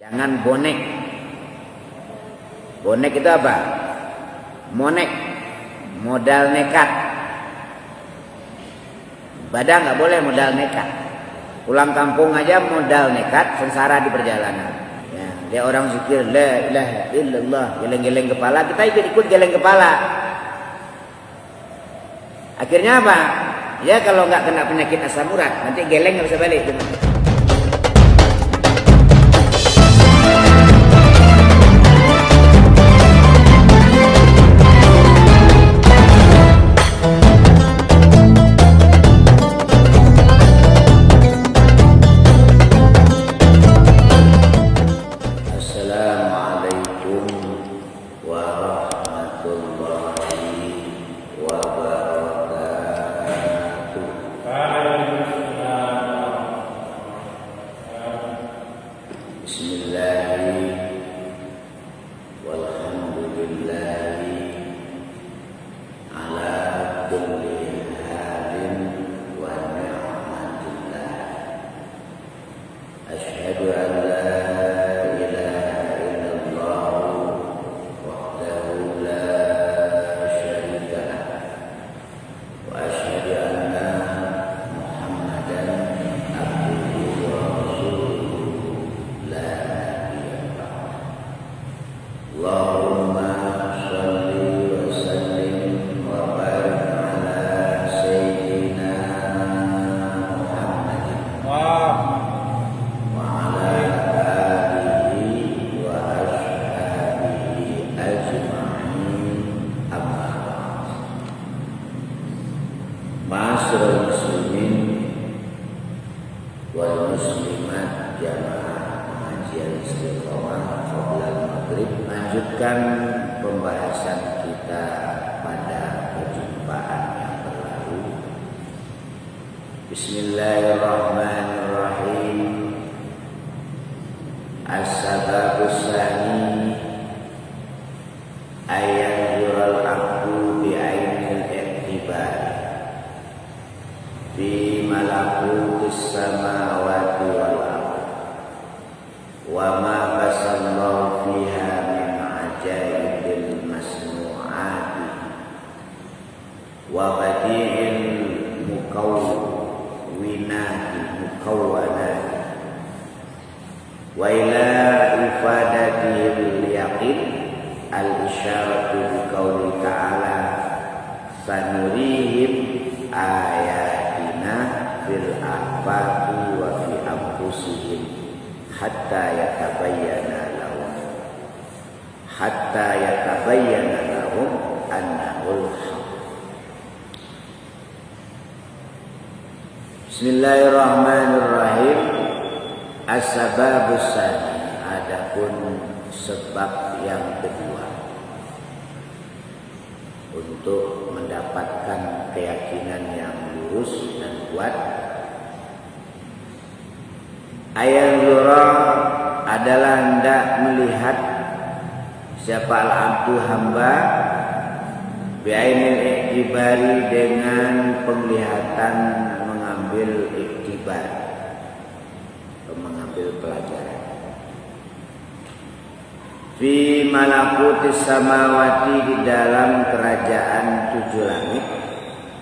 Jangan bonek. Bonek itu apa? Monek, modal nekat. Ibadah nggak boleh modal nekat. Pulang kampung aja modal nekat, sengsara di perjalanan. Ya, dia orang zikir la ilaha illallah, geleng-geleng kepala, kita ikut-ikut geleng kepala. Akhirnya apa? Ya kalau nggak kena penyakit asam urat, nanti geleng nggak bisa balik. Ma'asyiral muslimin wal muslimat jamaah pengajian istiqomah qabla maghrib, lanjutkan pembahasan kita pada perjumpaan yang berlalu. Bismillahirrahmanirrahim. As-sababus tsani ayat yural abdu bi ainil i'tibar fi malakutis samawati wal ardh wa ma basallahu fiha min ajaibil masnu'ati wa badi'il mukawwanati wa ila ifadatil yaqin al-isyaratu bi qouli ta'ala sanurihim ayatina fil afaqi wa fi anfusihim hatta yatabayyana lahum annahul haq. Bismillahirrahmanirrahim. As-sababus tsani, adapun sebab yang kedua untuk mendapatkan keyakinan yang lurus dan kuat. Ayat zura adalah hendak melihat siapa al-abdu hamba bi'ainil iktibari, dengan penglihatan mengambil iktibar, mengambil pelajaran. Fi malakutis samawati, di dalam kerajaan tujuh langit,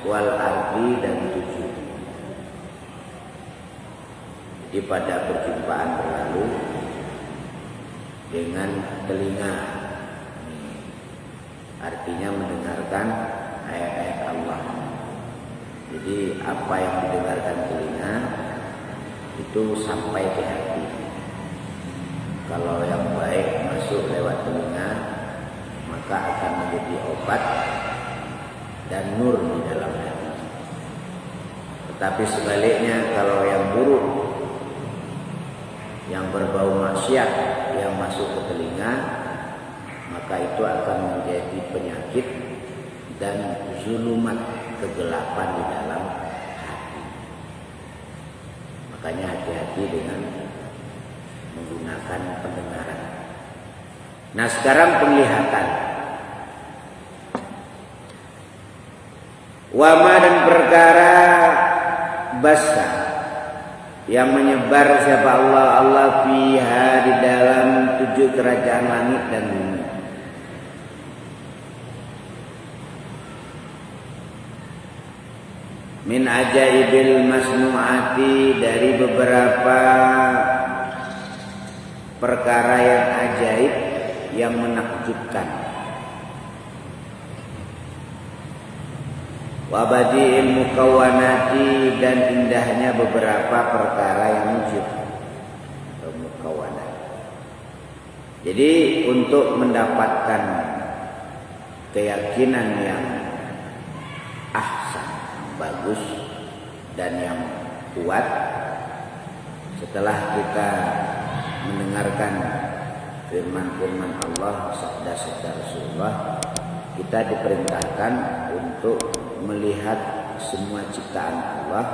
wal ardi, dan tujuh. Jadi pada perjumpaan berlalu dengan telinga, artinya mendengarkan ayat-ayat Allah. Jadi apa yang didengarkan telinga itu sampai ke hati. Kalau yang baik masuk lewat telinga, maka akan menjadi obat dan nur di dalam hati. Tetapi sebaliknya, kalau yang buruk, yang berbau maksiat, yang masuk ke telinga, maka itu akan menjadi penyakit dan zulumat, kegelapan di dalam hati. Makanya hati-hati dengan menggunakan pendengaran. Nah, sekarang penglihatan. Wama, dan perkara basa yang menyebar siapa Allah fiha, di dalam menuju kerajaan langit dan bumi. Min ajaibil masnu'ati, dari beberapa perkara yang ajaib, yang menakjubkan. Wa badi'il mukawwanati, dan indahnya beberapa perkara yang wujud. Mukawwanat. Jadi untuk mendapatkan keyakinan yang ahsan, bagus dan yang kuat, setelah kita mendengarkan firman-firman Allah, sabda-sabda Rasulullah, kita diperintahkan untuk melihat semua ciptaan Allah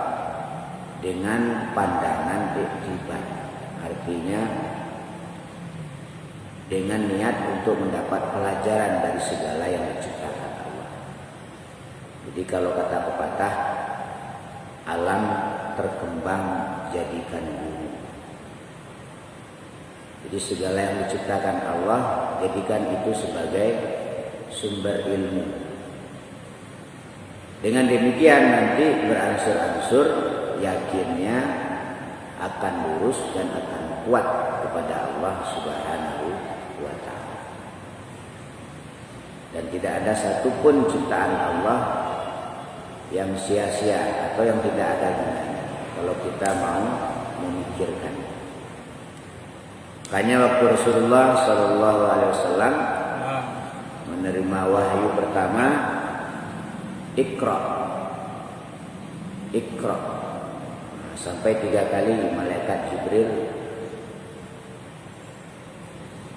dengan pandangan iktibar. Artinya dengan niat untuk mendapat pelajaran dari segala yang diciptakan Allah. Jadi kalau kata pepatah, alam terkembang jadikan guru. Jadi segala yang diciptakan Allah, jadikan itu sebagai sumber ilmu. Dengan demikian nanti berangsur-angsur yakinnya akan lurus dan akan kuat kepada Allah Subhanahu wa ta'ala. Dan tidak ada satupun ciptaan Allah yang sia-sia atau yang tidak ada gunanya kalau kita mau memikirkan. Makanya waktu Rasulullah SAW menerima wahyu pertama, Iqra, Iqra. Nah, sampai 3 kali malaikat Jibril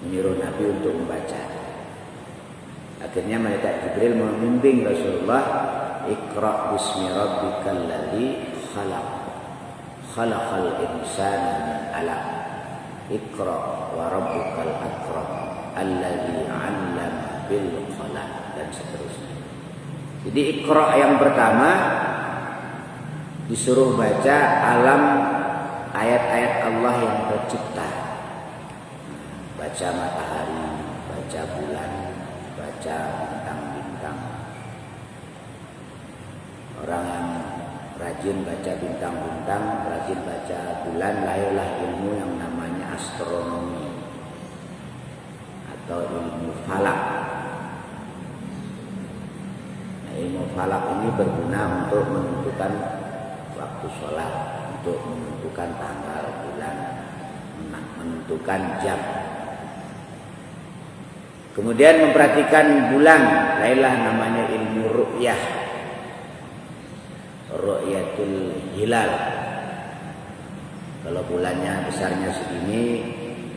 menyuruh Nabi untuk membaca. Akhirnya malaikat Jibril membimbing Rasulullah, Iqra bismi rabbikal ladzi khalaq, khalaqal insana min 'alaq, Iqra wa rabbukal akram, alladzi 'allama bil qalam, dan seterusnya. Jadi Iqra yang pertama disuruh baca alam ayat-ayat Allah yang tercipta. Baca matahari, baca bulan, baca bintang-bintang. Orang yang rajin baca bintang-bintang, rajin baca bulan, lahirlah ilmu yang namanya astronomi atau ilmu falak. Nah, ilmu falak ini berguna untuk menentukan waktu sholat, untuk menentukan tanggal bulan, menentukan jam. Kemudian memperhatikan bulan, lahirlah namanya ilmu ru'yah, ru'yatul hilal. Kalau bulannya besarnya segini,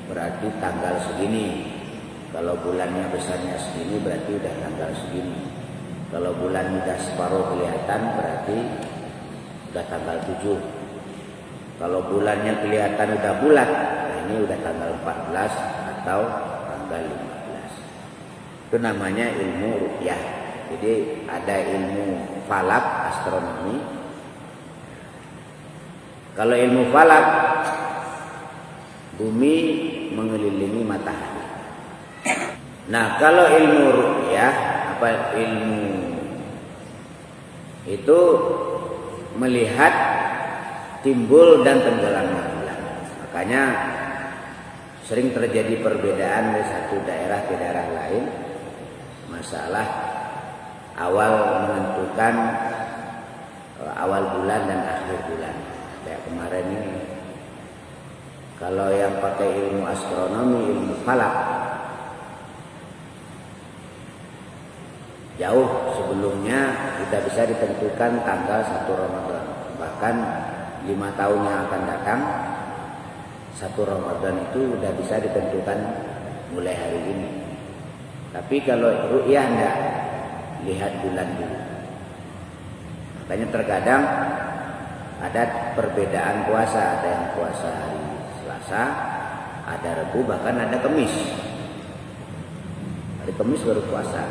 berarti tanggal segini. Kalau bulannya besarnya segini, berarti udah tanggal segini. Kalau bulan udah separuh kelihatan, berarti udah tanggal 7. Kalau bulannya kelihatan udah bulat, nah ini udah tanggal 14 atau tanggal 15. Itu namanya ilmu ru'yah. Jadi ada ilmu falak, astronomi. Kalau ilmu falak, bumi mengelilingi matahari. Nah, kalau ilmu ru'yah, apa ilmu itu melihat timbul dan tenggelamnya bulan. Makanya sering terjadi perbedaan dari satu daerah ke daerah lain, masalah awal menentukan awal bulan dan akhir bulan. Kayak kemarin ini, kalau yang pakai ilmu astronomi, ilmu falak, jauh sebelumnya kita bisa ditentukan tanggal 1 Ramadan. Bahkan 5 tahun yang akan datang, 1 Ramadan itu sudah bisa ditentukan mulai hari ini. Tapi kalau ru'yah enggak, lihat bulan dulu. Makanya terkadang ada perbedaan puasa, ada yang puasa hari Selasa, ada Rabu, bahkan ada Kamis. Hari Kamis baru puasa.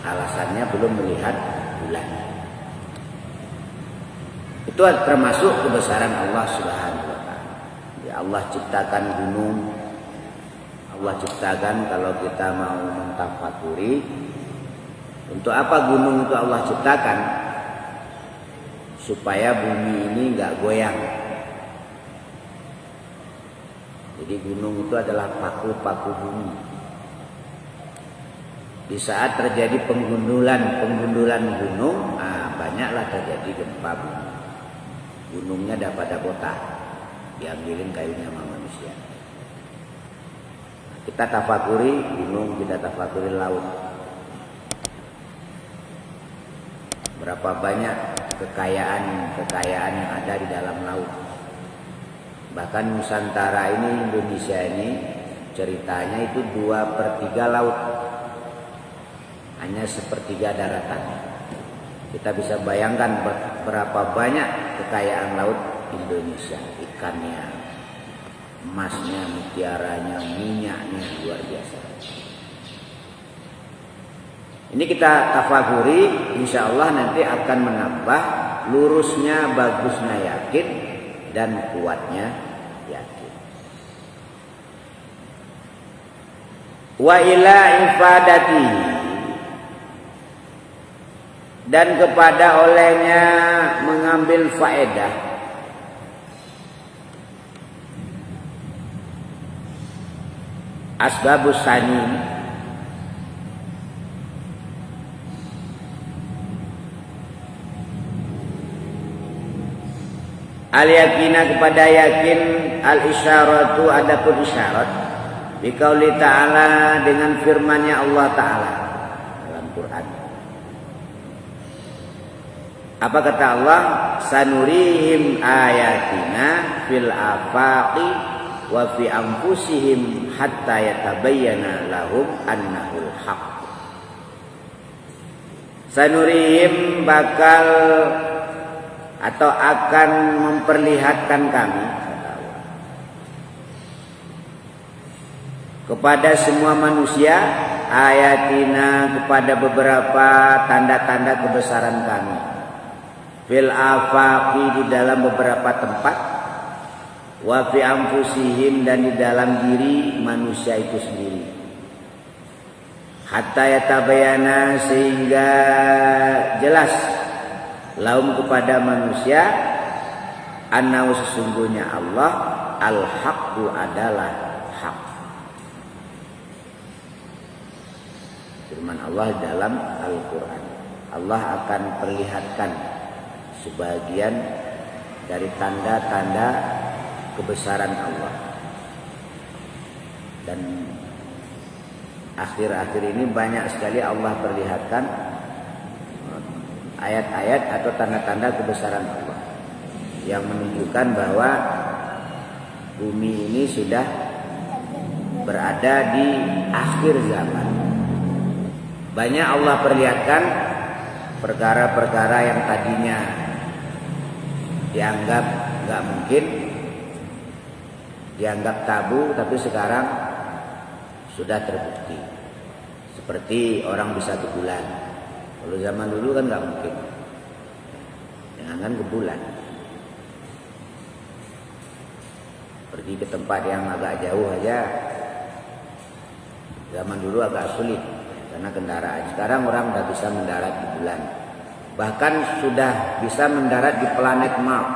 Alasannya belum melihat bulan. Itu termasuk kebesaran Allah Subhanahu wa ta'ala. Ya Allah ciptakan gunung, Allah ciptakan kalau kita mau mentafakuri. Untuk apa gunung itu Allah ciptakan? Supaya bumi ini nggak goyang. Jadi gunung itu adalah paku-paku bumi. Di saat terjadi penggundulan gunung, banyaklah terjadi gempa bumi. Gunungnya pada botak, diambilin kayunya sama manusia. Kita tafakuri gunung, kita tafakuri laut. Berapa banyak kekayaan yang ada di dalam laut. Bahkan Nusantara ini, Indonesia ini, ceritanya itu 2/3 laut. Hanya 1/3 daratan. Kita bisa bayangkan berapa banyak kekayaan laut Indonesia. Ikannya, emasnya, mutiaranya, minyaknya, luar biasa. Ini kita tafakuri, insya Allah nanti akan menambah lurusnya, bagusnya yakin, dan kuatnya yakin. Wa ila ifadati, dan kepada olehnya mengambil faedah. Asbabus sani, al-yakina kepada yakin, al-isyaratu adapun isyarat, biqauli ta'ala dengan firman-Nya Allah Ta'ala dalam Quran. Apa kata Allah? Sanurihim ayatina fil afaqi wa fi anfusihim hatta yatabayyana lahum annahul haq. Sanurihim bakal atau akan memperlihatkan kami kepada semua manusia ayatina, kepada beberapa tanda-tanda kebesaran kami, fil afaqi di dalam beberapa tempat, wa fi anfusihim dan di dalam diri manusia itu sendiri, hatta yatabayana sehingga jelas, lahum kepada manusia, annahu sesungguhnya Allah al-haqqu adalah hak. Firman Allah dalam Al-Quran, Allah akan perlihatkan sebagian dari tanda-tanda kebesaran Allah. Dan akhir-akhir ini banyak sekali Allah perlihatkan ayat-ayat atau tanda-tanda kebesaran Allah yang menunjukkan bahwa bumi ini sudah berada di akhir zaman. Banyak Allah perlihatkan perkara-perkara yang tadinya dianggap nggak mungkin, dianggap tabu, tapi sekarang sudah terbukti. Seperti orang bisa ke bulan. Kalau zaman dulu kan nggak mungkin, jangan ke bulan. Pergi ke tempat yang agak jauh aja, zaman dulu agak sulit karena kendaraan. Sekarang orang udah bisa mendarat di bulan, bahkan sudah bisa mendarat di planet Mars.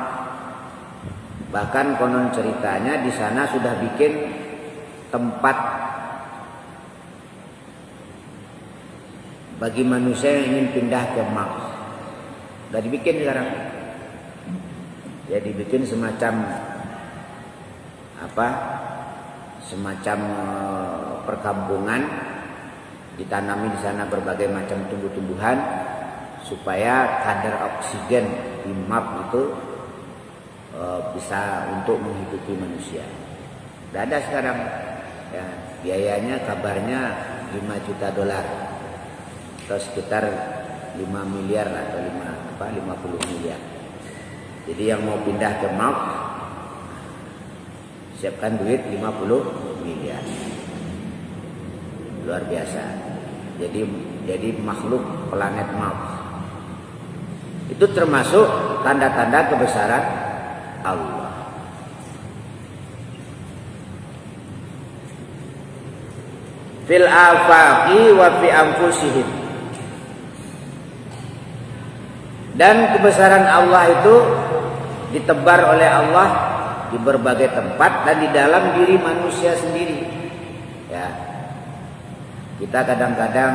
Bahkan konon ceritanya di sana sudah bikin tempat bagi manusia yang ingin pindah ke Mars. Sudah dibikin sekarang. Ya dibikin semacam semacam perkampungan, ditanami di sana berbagai macam tumbuh-tumbuhan supaya kadar oksigen di Mars itu bisa untuk menghidupi manusia. Sudah ada sekarang. Ya, biayanya kabarnya $5 juta atau sekitar 5 miliar atau 50 miliar. Jadi yang mau pindah ke Mars siapkan duit 50 miliar. Luar biasa. Jadi makhluk planet Mars. Itu termasuk tanda-tanda kebesaran Allah. fil afaqi wa fi anfusihim. Dan kebesaran Allah itu ditebar oleh Allah di berbagai tempat dan di dalam diri manusia sendiri. Ya. Kita kadang-kadang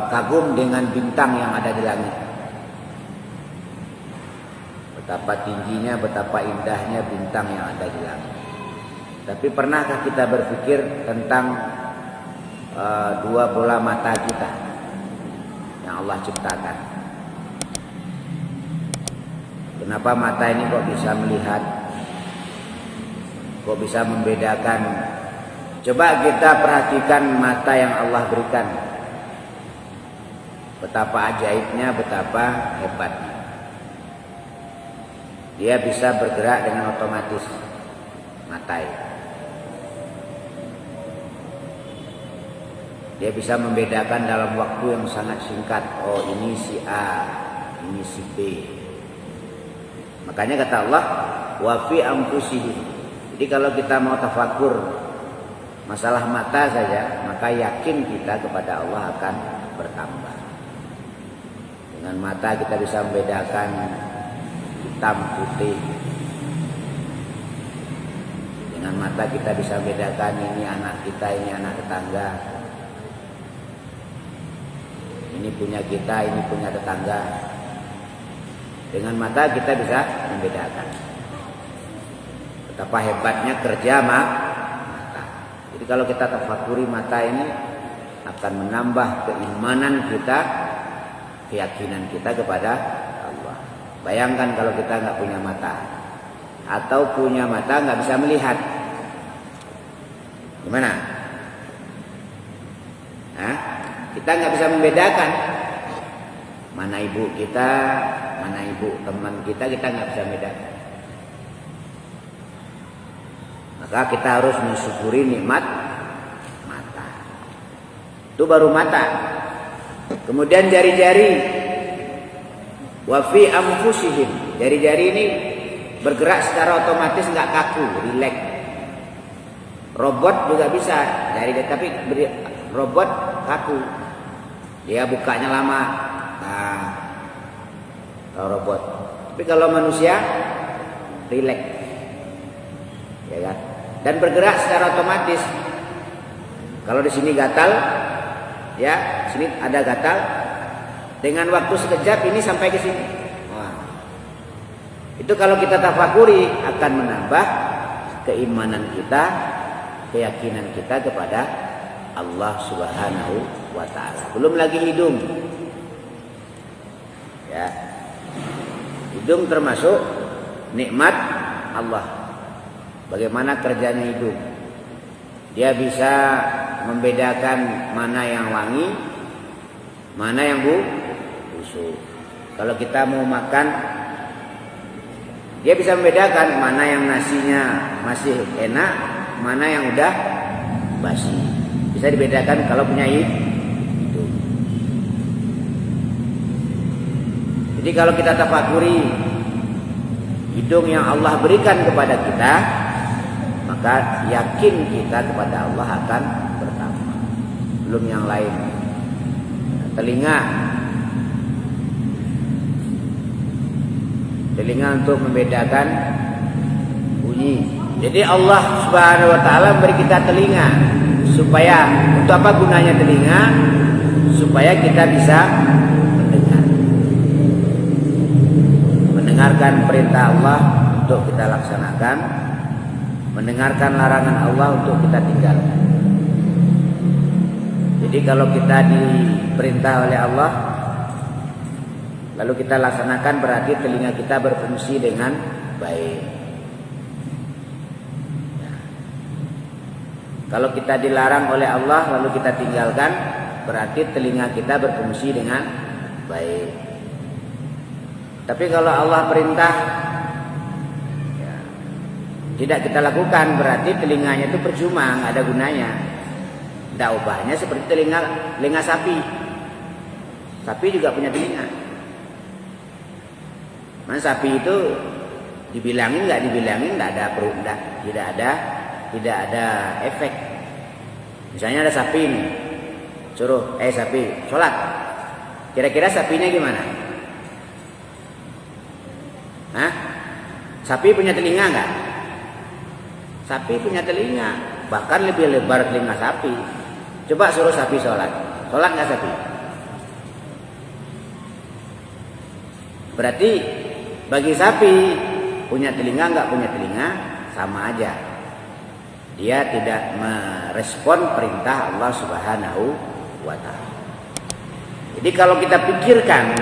kagum dengan bintang yang ada di langit. Betapa tingginya, betapa indahnya bintang yang ada di langit. Tapi pernahkah kita berpikir tentang dua bola mata kita yang Allah ciptakan? Kenapa mata ini kok bisa melihat? Kok bisa membedakan? Coba kita perhatikan mata yang Allah berikan. Betapa ajaibnya, betapa hebatnya. Dia bisa bergerak dengan otomatis mata itu. Dia bisa membedakan dalam waktu yang sangat singkat. Oh, ini si A, ini si B. Makanya kata Allah, wa fi anfusihim. Jadi kalau kita mau tafakur masalah mata saja, maka yakin kita kepada Allah akan bertambah. Dengan mata kita bisa membedakan hitam putih. Dengan mata kita bisa membedakan ini anak kita, ini anak tetangga. Ini punya kita, ini punya tetangga. Dengan mata kita bisa membedakan. Betapa hebatnya kerja mata. Jadi kalau kita tafakuri mata ini akan menambah keimanan kita, keyakinan kita kepada Allah. Bayangkan kalau kita nggak punya mata, atau punya mata nggak bisa melihat, gimana? Hah? Kita nggak bisa membedakan mana ibu kita, mana ibu teman kita nggak bisa membedakan. Maka kita harus mensyukuri nikmat mata. Itu baru mata. Kemudian jari-jari, wa fi anfusihim. Jari-jari ini bergerak secara otomatis, nggak kaku, rileks. Robot juga bisa jari, tapi robot kaku. Dia bukanya lama. Nah, kalau robot. Tapi kalau manusia rileks, ya kan? Dan bergerak secara otomatis. Kalau di sini gatal, ya, sini ada gatal. Dengan waktu sekejap ini sampai ke sini. Wah. Itu kalau kita tafakuri akan menambah keimanan kita, keyakinan kita kepada Allah Subhanahu wa ta'ala. Belum lagi hidung. Ya. Hidung termasuk nikmat Allah. Bagaimana kerjanya hidung? Dia bisa membedakan mana yang wangi, mana yang busuk. Kalau kita mau makan, dia bisa membedakan mana yang nasinya masih enak, mana yang udah basi. Bisa dibedakan kalau punya hidung. Jadi kalau kita tafakuri hidung yang Allah berikan kepada kita, maka yakin kita kepada Allah akan bertambah. Belum yang lain. Telinga untuk membedakan bunyi. Jadi Allah Subhanahu wa ta'ala beri kita telinga. Supaya, untuk apa gunanya telinga? Supaya kita bisa mendengarkan perintah Allah untuk kita laksanakan, mendengarkan larangan Allah untuk kita tinggalkan. Jadi kalau kita diperintah oleh Allah lalu kita laksanakan, berarti telinga kita berfungsi dengan baik. Kalau kita dilarang oleh Allah lalu kita tinggalkan, berarti telinga kita berfungsi dengan baik. Tapi kalau Allah perintah ya, tidak kita lakukan, berarti telinganya itu percuma, nggak ada gunanya. Tidak ubahnya seperti telinga sapi. Sapi juga punya telinga. Nah, sapi itu dibilangin nggak dibilangin tidak ada efek. Misalnya ada sapi nih, suruh, sapi, sholat. Kira-kira sapinya gimana? Hah? Sapi punya telinga nggak? Sapi punya telinga, bahkan lebih lebar telinga sapi. Coba suruh sapi sholat, sholat nggak sapi? Berarti bagi sapi punya telinga nggak punya telinga sama aja. Dia tidak merespon perintah Allah Subhanahu wa Ta'ala. Jadi kalau kita pikirkan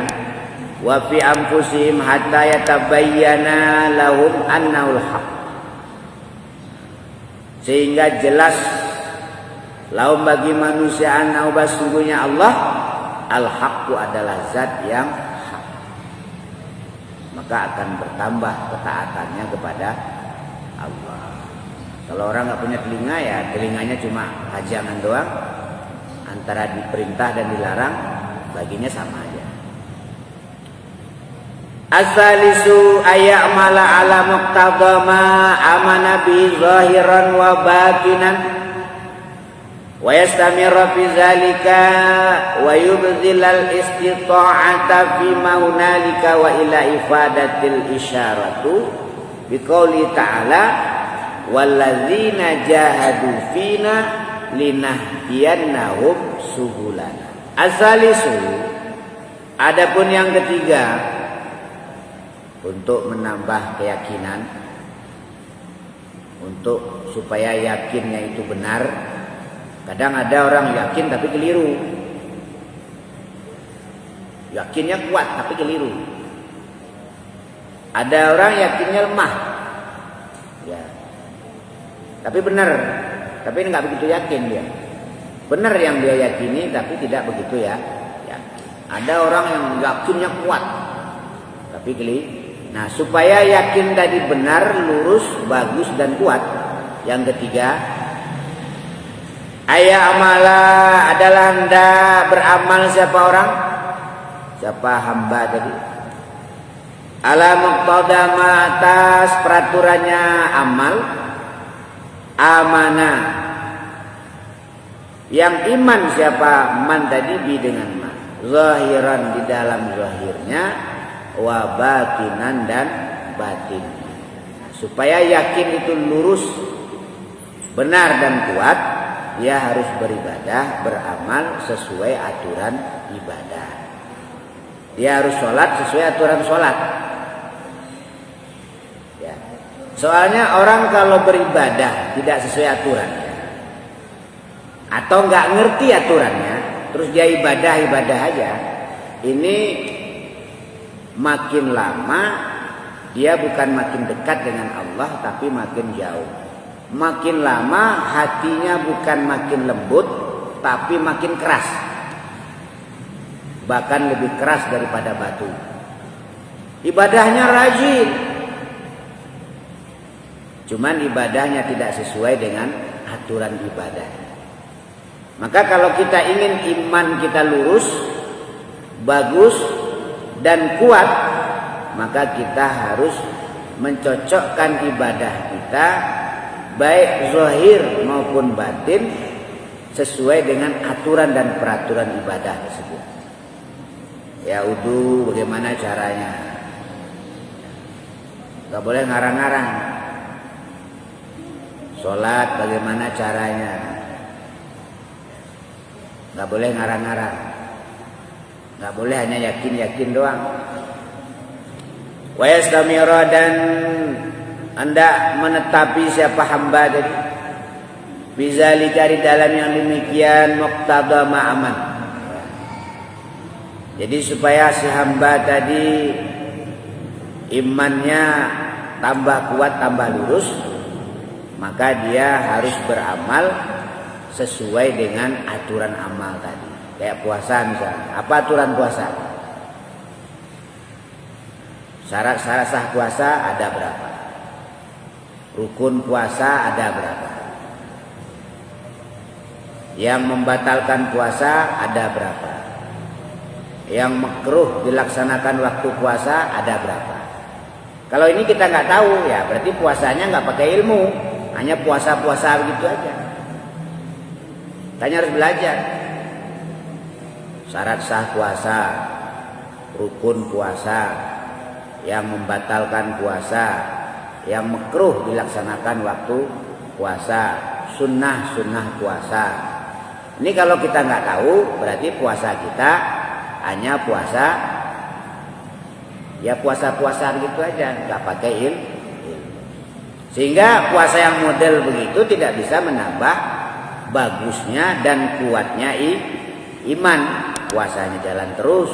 wa fi anfusihim hatta yatabayyana lahum annahul haq, sehingga jelas lahum bagi manusia annahu sesungguhnya Allah al-haqqu adalah zat yang hak, maka akan bertambah ketaatannya kepada Allah. Kalau orang nggak punya telinga, ya telinganya cuma hajangan doang, antara diperintah dan dilarang baginya sama aja. Asalisu ayamala ala muqtada ma amana bi zahiran wa batinan wa yastamirra fi zalika wa yubdhil al istita'ata fi ma hunalika wa ila ifadatil isyaratu bi qouli ta'ala walladzina jahadu fina linahdiyannahum subulana. Asalisu, adapun yang ketiga, untuk menambah keyakinan, untuk supaya yakinnya itu benar. Kadang ada orang yakin tapi keliru, yakinnya kuat tapi keliru. Ada orang yakinnya lemah, ya, tapi benar, tapi nggak begitu yakin dia. Benar yang dia yakini, tapi tidak begitu ya. Ada orang yang yakinnya kuat, tapi keliru. Nah, supaya yakin tadi benar, lurus, bagus dan kuat. Yang ketiga, amala adalah hendak beramal siapa orang? Siapa hamba tadi? Ala muqtadama atas peraturannya amal. Amanah, yang iman siapa? Man tadi bi dengan man, zahiran di dalam zahirnya, wa batinan dan batin. Supaya yakin itu lurus, benar dan kuat, dia harus beribadah, beramal sesuai aturan ibadah. Dia harus sholat sesuai aturan sholat. Soalnya orang kalau beribadah tidak sesuai aturannya, atau nggak ngerti aturannya, terus dia ibadah aja, ini makin lama dia bukan makin dekat dengan Allah, tapi makin jauh. Makin lama hatinya bukan makin lembut, tapi makin keras, bahkan lebih keras daripada batu. Ibadahnya rajin, cuman ibadahnya tidak sesuai dengan aturan ibadah. Maka kalau kita ingin iman kita lurus, bagus dan kuat, maka kita harus mencocokkan ibadah kita, baik zahir maupun batin, sesuai dengan aturan dan peraturan ibadah tersebut. Ya, wudu bagaimana caranya? Gak boleh ngarang-ngarang. Sholat bagaimana caranya? Gak boleh ngarang-ngarang. Gak boleh hanya yakin-yakin doang. Wa yastamira, dan hendak menetapi siapa hamba tadi, bizalika di dalam yang demikian, muqtada ma'aman. Jadi supaya si hamba tadi imannya tambah kuat, tambah lurus, maka dia harus beramal sesuai dengan aturan amal tadi. Kayak puasa misalnya. Apa aturan puasa? Syarat-syarat sah puasa ada berapa? Rukun puasa ada berapa? Yang membatalkan puasa ada berapa? Yang makruh dilaksanakan waktu puasa ada berapa? Kalau ini kita nggak tahu, ya berarti puasanya nggak pakai ilmu, hanya puasa-puasa begitu aja. Makanya harus belajar. Syarat sah puasa, rukun puasa, yang membatalkan puasa, yang makruh dilaksanakan waktu puasa, sunnah-sunnah puasa. Ini kalau kita nggak tahu, berarti puasa kita hanya puasa, ya puasa-puasa gitu aja, nggak pakai ilmu. Sehingga puasa yang model begitu tidak bisa menambah bagusnya dan kuatnya iman. Puasanya jalan terus,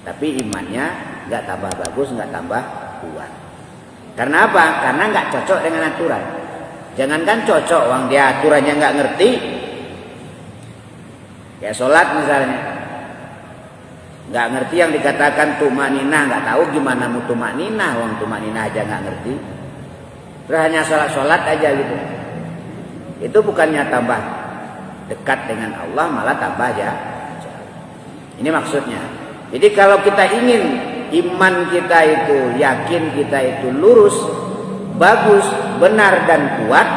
tapi imannya nggak tambah bagus, nggak tambah kuat. Karena apa? Karena nggak cocok dengan aturan. Jangankan cocok, orang dia aturannya nggak ngerti. Kayak sholat misalnya, nggak ngerti yang dikatakan tumakninah, nggak tahu gimana mau tumakninah, orang tumakninah aja nggak ngerti. Terus hanya sholat aja gitu. Itu bukannya tambah dekat dengan Allah, malah tambah aja. Ini maksudnya. Jadi kalau kita ingin iman kita itu, yakin kita itu lurus, bagus, benar dan kuat,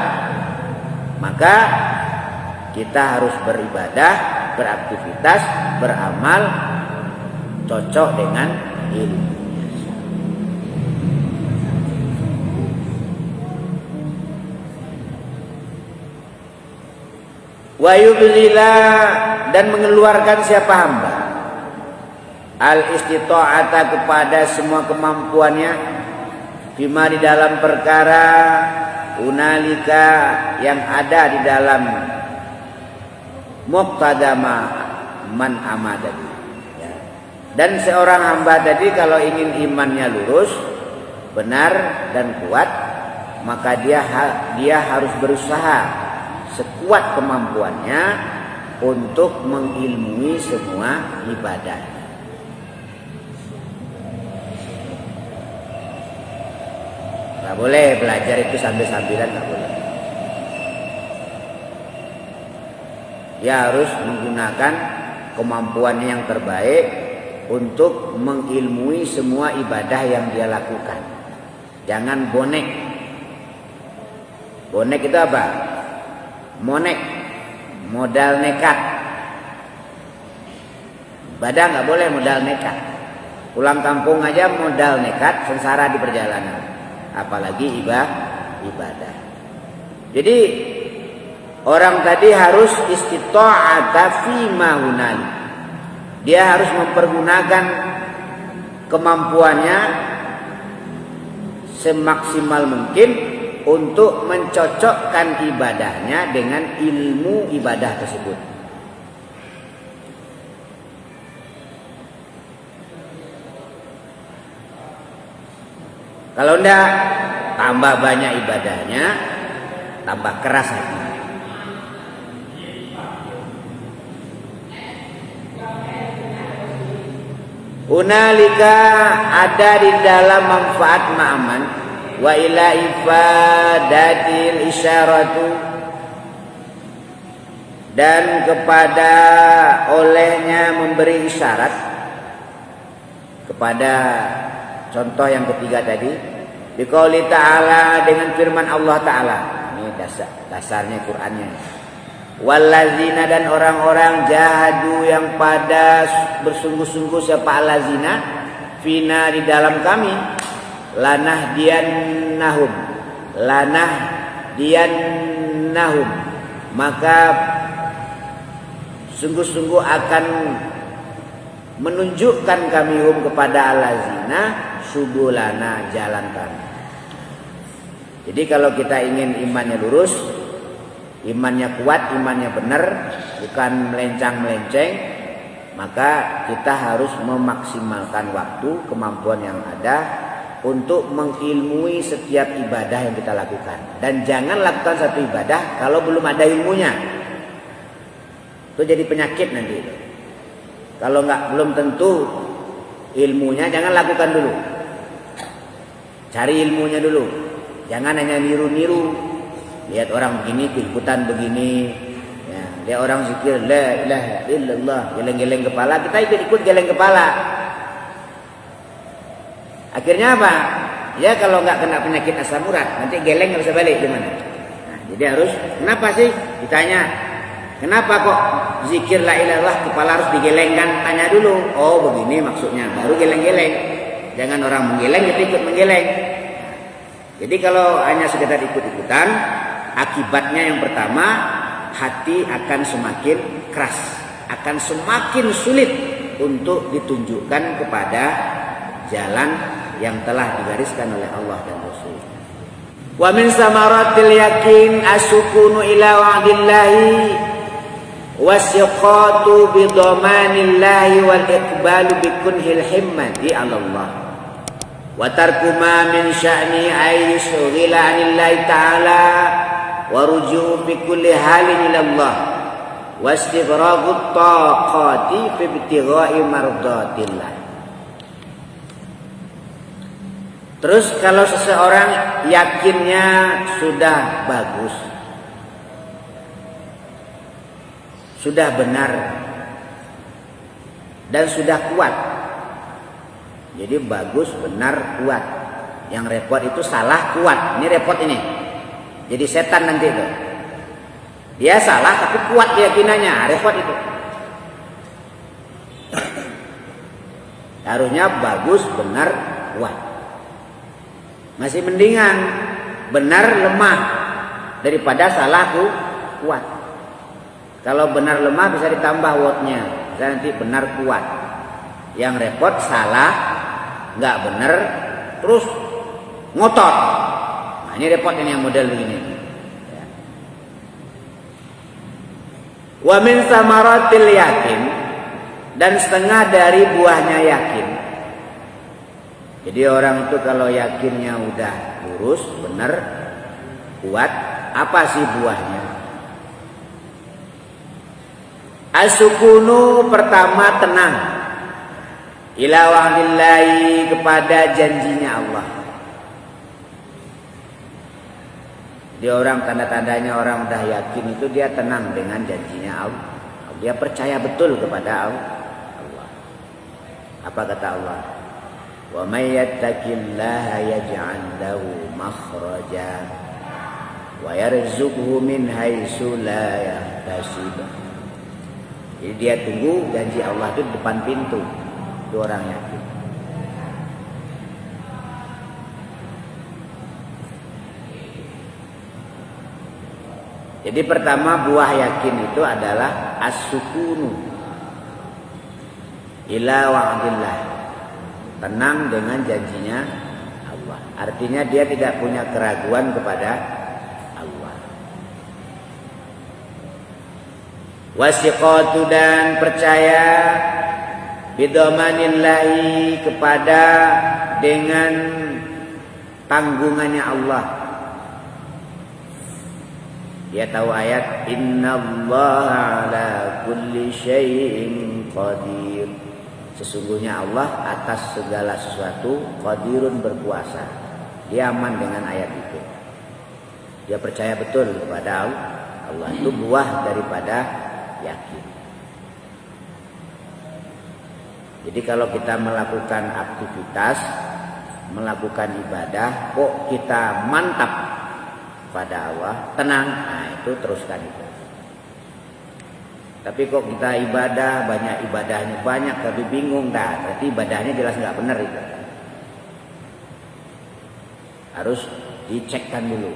maka kita harus beribadah, beraktivitas, beramal cocok dengan ilmu. Wa yubzila, dan mengeluarkan siapa hamba al-istita'ata, kepada semua kemampuannya, bima, di dalam perkara, unalika, yang ada di dalam muqtadama man amadadi. Ya. Dan seorang hamba tadi kalau ingin imannya lurus, benar dan kuat, maka dia harus berusaha sekuat kemampuannya untuk mengilmui semua ibadah. Nggak boleh belajar itu sambil-sambilan, nggak boleh. Dia harus menggunakan kemampuannya yang terbaik untuk mengilmui semua ibadah yang dia lakukan. Jangan bonek. Bonek itu apa? Monek, modal nekat. Ibadah nggak boleh modal nekat. Pulang kampung aja modal nekat, sengsara di perjalanan. Apalagi ibadah. Jadi orang tadi harus istita'ata fi ma hunali. Dia harus mempergunakan kemampuannya semaksimal mungkin untuk mencocokkan ibadahnya dengan ilmu ibadah tersebut. Kalau enggak, tambah banyak ibadahnya, tambah keras hati. Unalika, ada di dalam manfaat ma'aman, wa ila ifadatil isyaratu, dan kepada olehnya memberi isyarat, kepada contoh yang ketiga tadi, biqauli ta'ala, dengan firman Allah Ta'ala. Ini dasarnya Qur'annya. Wallazina, dan orang-orang jahadu, yang pada bersungguh-sungguh, siapa allazina, fina, di dalam kami, lanahdiyannahum, maka sungguh-sungguh akan menunjukkan kami kepada allazina subulana, jalan kami. Jadi kalau kita ingin imannya lurus, imannya kuat, imannya benar, bukan melencang-melenceng, maka kita harus memaksimalkan waktu, kemampuan yang ada untuk mengilmui setiap ibadah yang kita lakukan. Dan jangan lakukan satu ibadah kalau belum ada ilmunya. Itu jadi penyakit nanti. Kalau belum tentu ilmunya, jangan lakukan dulu. Cari ilmunya dulu. Jangan hanya niru-niru. Lihat orang begini, ikutan begini. Ya, lihat orang zikir la ilaha illallah, geleng-geleng kepala, kita ikut geleng kepala. Akhirnya apa? Ya kalau nggak kena penyakit asam urat, nanti geleng nggak bisa balik gimana? Nah, jadi harus, kenapa sih? Ditanya, Kenapa kok zikir la ilaha illallah kepala harus digelengkan? Tanya dulu. Oh begini maksudnya, baru geleng-geleng. Jangan orang menggeleng kita ikut menggeleng. Jadi kalau hanya sekedar ikut-ikutan, akibatnya yang pertama, hati akan semakin keras, akan semakin sulit untuk ditunjukkan kepada jalan yang telah digariskan oleh Allah dan Rasul. Wa min samaratil yakin asukunu ila wa'dillahi wasiqatu bidhamanillahi wal iqbalu bikunhil himmati 'ala Allah wa tarku ma min sya'ni ay yushghila 'anillahi ta'ala wa ruju'u fi kulli halin ila Allah wa istighraqut taqati fi ibtigha'i mardatillah. Terus kalau seseorang yakinnya sudah bagus, sudah benar, dan sudah kuat. Jadi bagus, benar, kuat. Yang repot itu salah, kuat. Ini repot ini. Jadi setan nanti itu. Dia salah tapi kuat keyakinannya, repot itu. Harusnya bagus, benar, kuat. Masih mendingan benar lemah daripada salah kuat. Kalau benar lemah bisa ditambah wattnya, bisa nanti benar kuat. Yang repot salah, nggak benar, terus ngotot. Nah, ini repot ini yang model begini. Wa min samaratil yakin, dan setengah dari buahnya yakin. Jadi orang itu kalau yakinnya udah lurus, benar, kuat, apa sih buahnya? Asukunu pertama tenang. Ila wa'dillahi kepada janjinya Allah. Jadi orang tanda-tandanya orang udah yakin itu dia tenang dengan janjinya Allah. Dia percaya betul kepada Allah. Apa kata Allah? Wa may yattaqillaha yaj'al lahu makhraja wa yarzuqhu min haitsu la yahtasib. Jadi dia tunggu janji Allah itu di depan pintu. Itu orang yakin. Jadi pertama buah yakin itu adalah as-sukunu ila wa'dillah. Tenang dengan janjinya Allah. Artinya dia tidak punya keraguan kepada Allah. Wasiqatu dan percaya bidhamanillahi kepada dengan tanggungannya Allah. Dia tahu ayat innallaha ala kulli syai'in qadir. Sesungguhnya Allah atas segala sesuatu qadirun berkuasa. Dia aman dengan ayat itu. Dia percaya betul kepada Allah. Itu buah daripada yakin. Jadi kalau kita melakukan aktivitas, melakukan ibadah, kok kita mantap pada Allah, tenang, nah itu teruskan itu. Tapi kok kita ibadah, banyak ibadahnya banyak tapi bingung dah, berarti ibadahnya jelas nggak benar itu. Harus dicekkan dulu.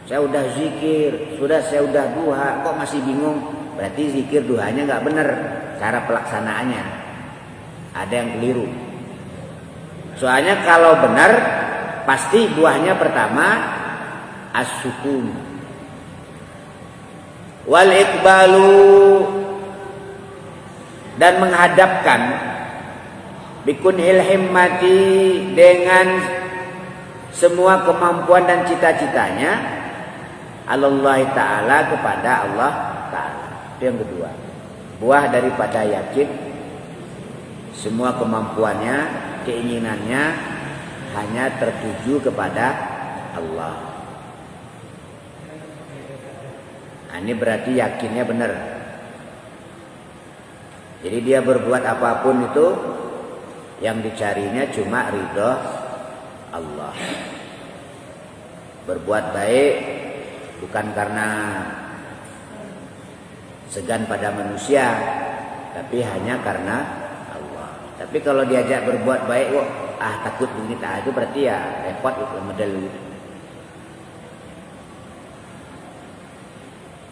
Saya udah zikir, saya udah duha, kok masih bingung? Berarti zikir duhanya nggak benar, cara pelaksanaannya ada yang keliru. Soalnya kalau benar, pasti buahnya pertama as-sukun. Wal iqbalu dan menghadapkan bikunhil himmati dengan semua kemampuan dan cita-citanya Allah Ta'ala kepada Allah Ta'ala. Itu yang kedua. Buah daripada yakin semua kemampuannya, keinginannya hanya tertuju kepada Allah. Nah, ini berarti yakinnya benar. Jadi dia berbuat apapun itu yang dicarinya cuma ridho Allah. Berbuat baik bukan karena segan pada manusia, tapi hanya karena Allah. Tapi kalau diajak berbuat baik kok takut begini itu berarti ya repot itu model gitu.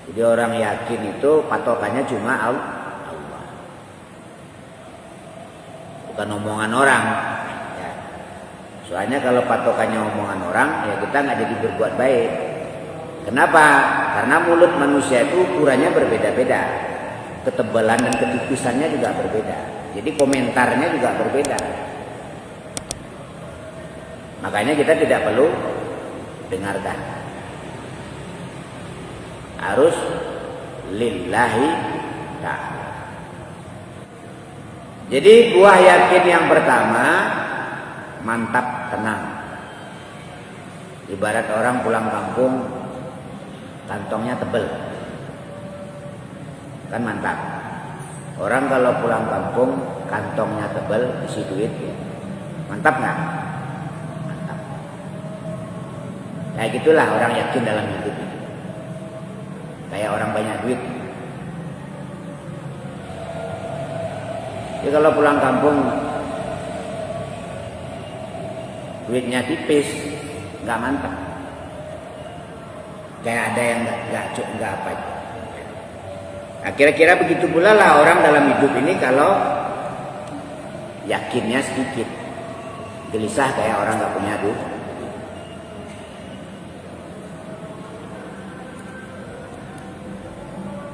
Jadi orang yakin itu patokannya cuma Allah, bukan omongan orang. Ya. Soalnya kalau patokannya omongan orang, ya kita nggak jadi berbuat baik. Kenapa? Karena mulut manusia itu ukurannya berbeda-beda, ketebalan dan ketipisannya juga berbeda. Jadi komentarnya juga berbeda. Makanya kita tidak perlu dengarkan. Harus lillahi ta'ala. Jadi buah yakin yang pertama, mantap, tenang. Ibarat orang pulang kampung, kantongnya tebel, kan mantap. Orang kalau pulang kampung kantongnya tebel, isi duit, mantap nggak? Mantap. Kayak gitulah orang yakin dalam hidup itu. Kayak orang banyak duit. Jadi kalau pulang kampung duitnya tipis, nggak mantap. Kayak ada yang nggak apa itu. Nah, kira-kira begitu pula lah orang dalam hidup ini kalau yakinnya sedikit, gelisah kayak orang nggak punya duit.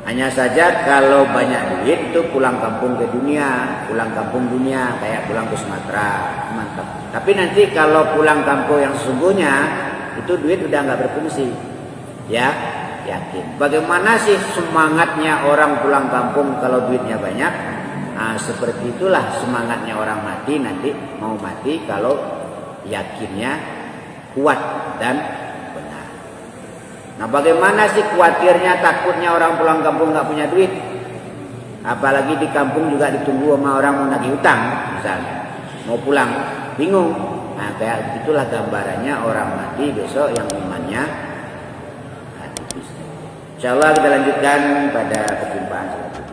Hanya saja kalau banyak duit itu pulang kampung ke dunia, pulang kampung dunia kayak pulang ke Sumatera, mantap. Tapi nanti kalau pulang kampung yang sesungguhnya itu duit udah nggak berfungsi. Ya, yakin. Bagaimana sih semangatnya orang pulang kampung kalau duitnya banyak? Nah, seperti itulah semangatnya orang mati nanti mau mati kalau yakinnya kuat dan benar. Nah, bagaimana sih khawatirnya, takutnya orang pulang kampung nggak punya duit? Apalagi di kampung juga ditunggu sama orang mau nagih utang, misalnya mau pulang bingung. Nah, kayak begitulah gambarannya orang mati besok yang imannya tipis. Insyaallah kita lanjutkan pada perjumpaan selanjutnya.